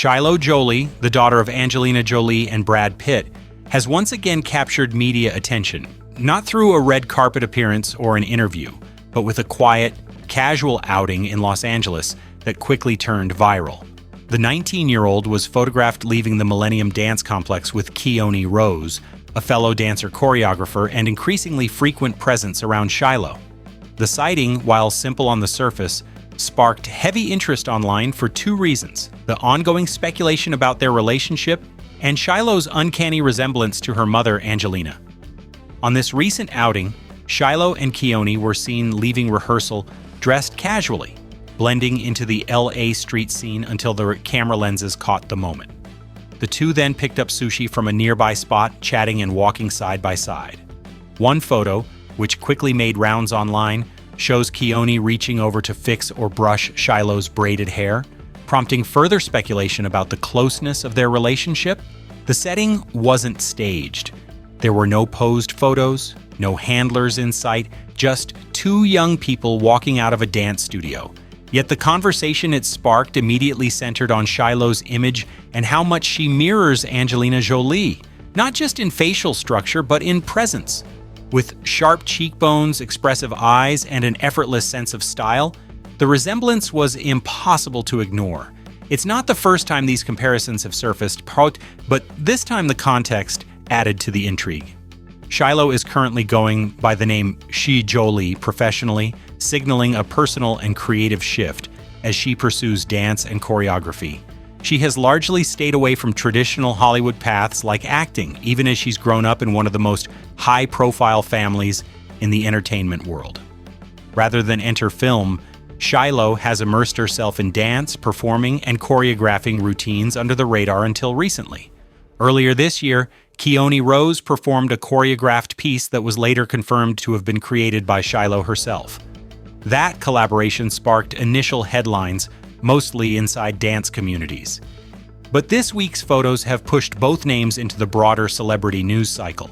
Shiloh Jolie, the daughter of Angelina Jolie and Brad Pitt, has once again captured media attention, not through a red carpet appearance or an interview, but with a quiet, casual outing in Los Angeles that quickly turned viral. The 19-year-old was photographed leaving the Millennium Dance Complex with Keoni Rose, a fellow dancer-choreographer and increasingly frequent presence around Shiloh. The sighting, while simple on the surface, sparked heavy interest online for two reasons: the ongoing speculation about their relationship and Shiloh's uncanny resemblance to her mother, Angelina. On this recent outing, Shiloh and Keoni were seen leaving rehearsal dressed casually, blending into the LA street scene until the camera lenses caught the moment. The two then picked up sushi from a nearby spot, chatting and walking side by side. One photo, which quickly made rounds online, shows Keoni reaching over to fix or brush Shiloh's braided hair, prompting further speculation about the closeness of their relationship. The setting wasn't staged. There were no posed photos, no handlers in sight, just two young people walking out of a dance studio. Yet the conversation it sparked immediately centered on Shiloh's image and how much she mirrors Angelina Jolie, not just in facial structure, but in presence. With sharp cheekbones, expressive eyes, and an effortless sense of style, the resemblance was impossible to ignore. It's not the first time these comparisons have surfaced, but this time the context added to the intrigue. Shiloh is currently going by the name Shi Joli professionally, signaling a personal and creative shift as she pursues dance and choreography. She has largely stayed away from traditional Hollywood paths like acting, even as she's grown up in one of the most high-profile families in the entertainment world. Rather than enter film, Shiloh has immersed herself in dance, performing, and choreographing routines under the radar until recently. Earlier this year, Keoni Rose performed a choreographed piece that was later confirmed to have been created by Shiloh herself. That collaboration sparked initial headlines, mostly inside dance communities. But this week's photos have pushed both names into the broader celebrity news cycle.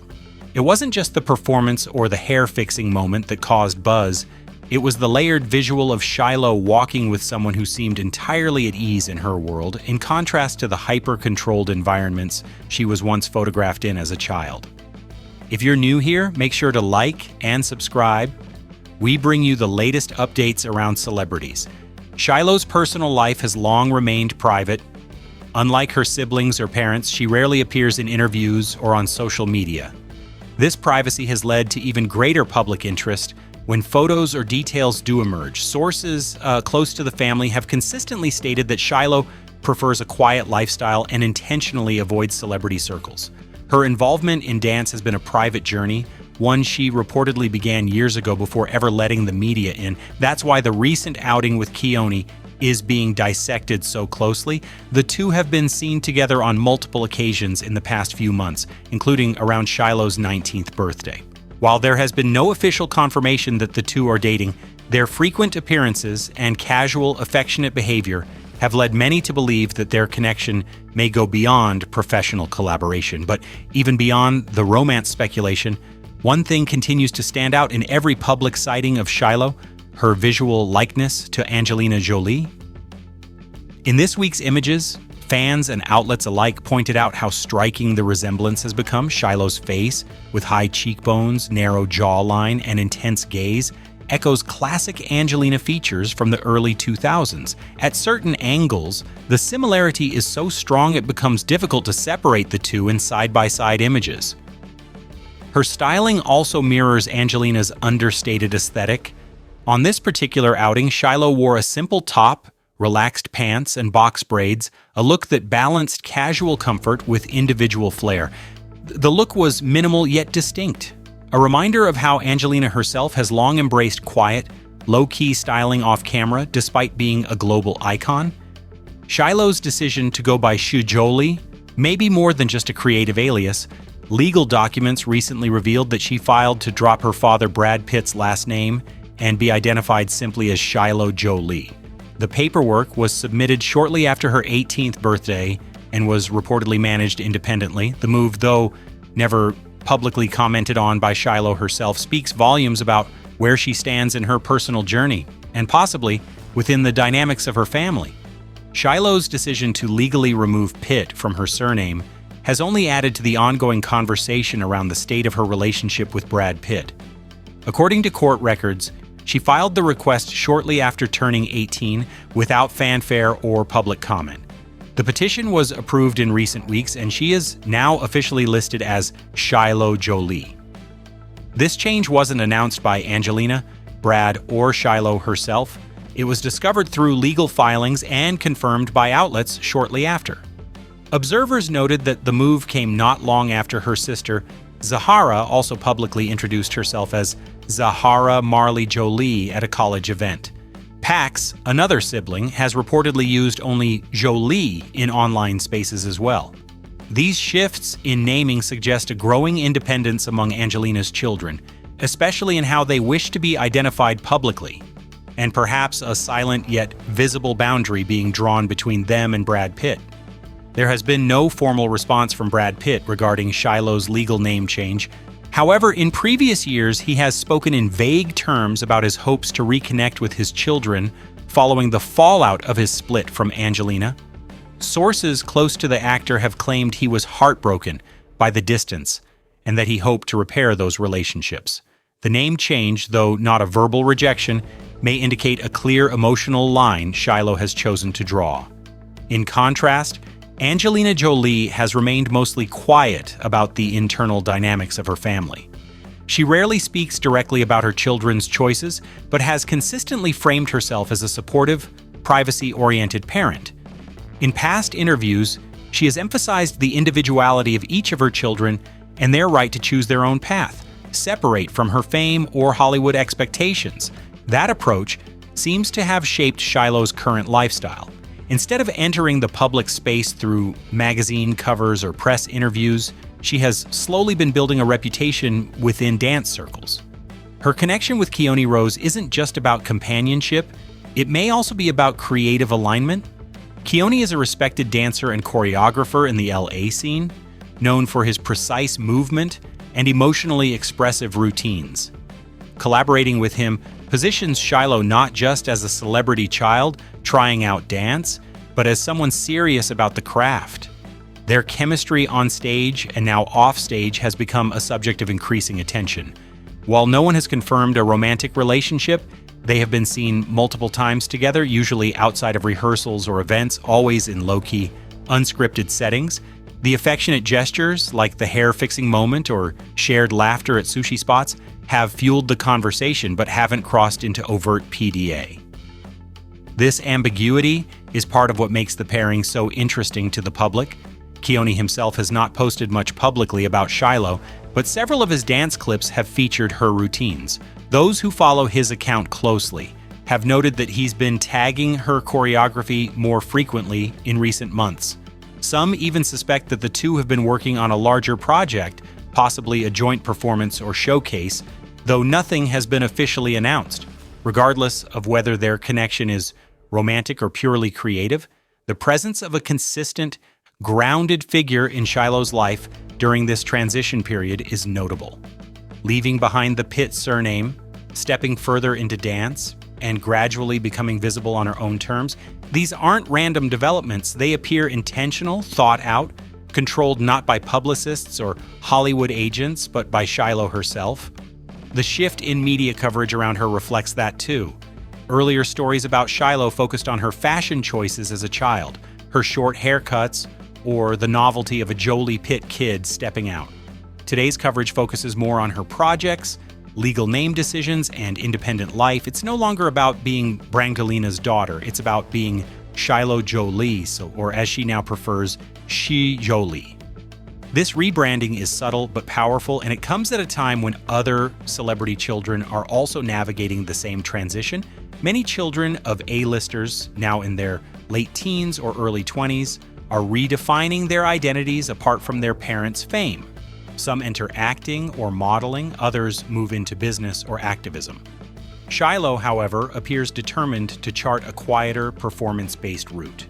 It wasn't just the performance or the hair-fixing moment that caused buzz. It was the layered visual of Shiloh walking with someone who seemed entirely at ease in her world, in contrast to the hyper-controlled environments she was once photographed in as a child. If you're new here, make sure to like and subscribe. We bring you the latest updates around celebrities. Shiloh's personal life has long remained private. Unlike her siblings or parents, she rarely appears in interviews or on social media. This privacy has led to even greater public interest when photos or details do emerge. Sources close to the family have consistently stated that Shiloh prefers a quiet lifestyle and intentionally avoids celebrity circles. Her involvement in dance has been a private journey, one she reportedly began years ago before ever letting the media in. That's why the recent outing with Keoni is being dissected so closely. The two have been seen together on multiple occasions in the past few months, including around Shiloh's 19th birthday. While there has been no official confirmation that the two are dating, their frequent appearances and casual, affectionate behavior have led many to believe that their connection may go beyond professional collaboration. But even beyond the romance speculation, one thing continues to stand out in every public sighting of Shiloh: her visual likeness to Angelina Jolie. In this week's images, fans and outlets alike pointed out how striking the resemblance has become. Shiloh's face, with high cheekbones, narrow jawline, and intense gaze, echoes classic Angelina features from the early 2000s. At certain angles, the similarity is so strong it becomes difficult to separate the two in side-by-side images. Her styling also mirrors Angelina's understated aesthetic. On this particular outing, Shiloh wore a simple top, relaxed pants, and box braids, a look that balanced casual comfort with individual flair. The look was minimal yet distinct, a reminder of how Angelina herself has long embraced quiet, low-key styling off-camera despite being a global icon. Shiloh's decision to go by Shi Joli may be more than just a creative alias. Legal documents recently revealed that she filed to drop her father Brad Pitt's last name and be identified simply as Shiloh Jolie. The paperwork was submitted shortly after her 18th birthday and was reportedly managed independently. The move, though never publicly commented on by Shiloh herself, speaks volumes about where she stands in her personal journey and possibly within the dynamics of her family. Shiloh's decision to legally remove Pitt from her surname has only added to the ongoing conversation around the state of her relationship with Brad Pitt. According to court records, she filed the request shortly after turning 18 without fanfare or public comment. The petition was approved in recent weeks, and she is now officially listed as Shiloh Jolie. This change wasn't announced by Angelina, Brad, or Shiloh herself. It was discovered through legal filings and confirmed by outlets shortly after. Observers noted that the move came not long after her sister, Zahara, also publicly introduced herself as Zahara Marley Jolie at a college event. Pax, another sibling, has reportedly used only Jolie in online spaces as well. These shifts in naming suggest a growing independence among Angelina's children, especially in how they wish to be identified publicly, and perhaps a silent yet visible boundary being drawn between them and Brad Pitt. There has been no formal response from Brad Pitt regarding Shiloh's legal name change. However, in previous years, he has spoken in vague terms about his hopes to reconnect with his children following the fallout of his split from Angelina. Sources close to the actor have claimed he was heartbroken by the distance and that he hoped to repair those relationships. The name change, though not a verbal rejection, may indicate a clear emotional line Shiloh has chosen to draw. In contrast, Angelina Jolie has remained mostly quiet about the internal dynamics of her family. She rarely speaks directly about her children's choices, but has consistently framed herself as a supportive, privacy-oriented parent. In past interviews, she has emphasized the individuality of each of her children and their right to choose their own path, separate from her fame or Hollywood expectations. That approach seems to have shaped Shiloh's current lifestyle. Instead of entering the public space through magazine covers or press interviews, she has slowly been building a reputation within dance circles. Her connection with Keoni Rose isn't just about companionship, it may also be about creative alignment. Keoni is a respected dancer and choreographer in the LA scene, known for his precise movement and emotionally expressive routines. Collaborating with him positions Shiloh not just as a celebrity child trying out dance, but as someone serious about the craft. Their chemistry on stage and now off stage has become a subject of increasing attention. While no one has confirmed a romantic relationship, they have been seen multiple times together, usually outside of rehearsals or events, always in low-key, unscripted settings. The affectionate gestures, like the hair-fixing moment or shared laughter at sushi spots, have fueled the conversation but haven't crossed into overt PDA. This ambiguity is part of what makes the pairing so interesting to the public. Keoni himself has not posted much publicly about Shiloh, but several of his dance clips have featured her routines. Those who follow his account closely have noted that he's been tagging her choreography more frequently in recent months. Some even suspect that the two have been working on a larger project, possibly a joint performance or showcase, though nothing has been officially announced. Regardless of whether their connection is romantic or purely creative, the presence of a consistent, grounded figure in Shiloh's life during this transition period is notable. Leaving behind the Pitt surname, stepping further into dance, and gradually becoming visible on her own terms, these aren't random developments. They appear intentional, thought out, controlled not by publicists or Hollywood agents, but by Shiloh herself. The shift in media coverage around her reflects that too. Earlier stories about Shiloh focused on her fashion choices as a child, her short haircuts, or the novelty of a Jolie Pitt kid stepping out. Today's coverage focuses more on her projects, legal name decisions, and independent life. It's no longer about being Brangelina's daughter. It's about being Shiloh Jolie, or as she now prefers, Shi Joli. This rebranding is subtle but powerful, and it comes at a time when other celebrity children are also navigating the same transition. Many children of A-listers, now in their late teens or early 20s, are redefining their identities apart from their parents' fame. Some enter acting or modeling, others move into business or activism. Shiloh, however, appears determined to chart a quieter, performance-based route.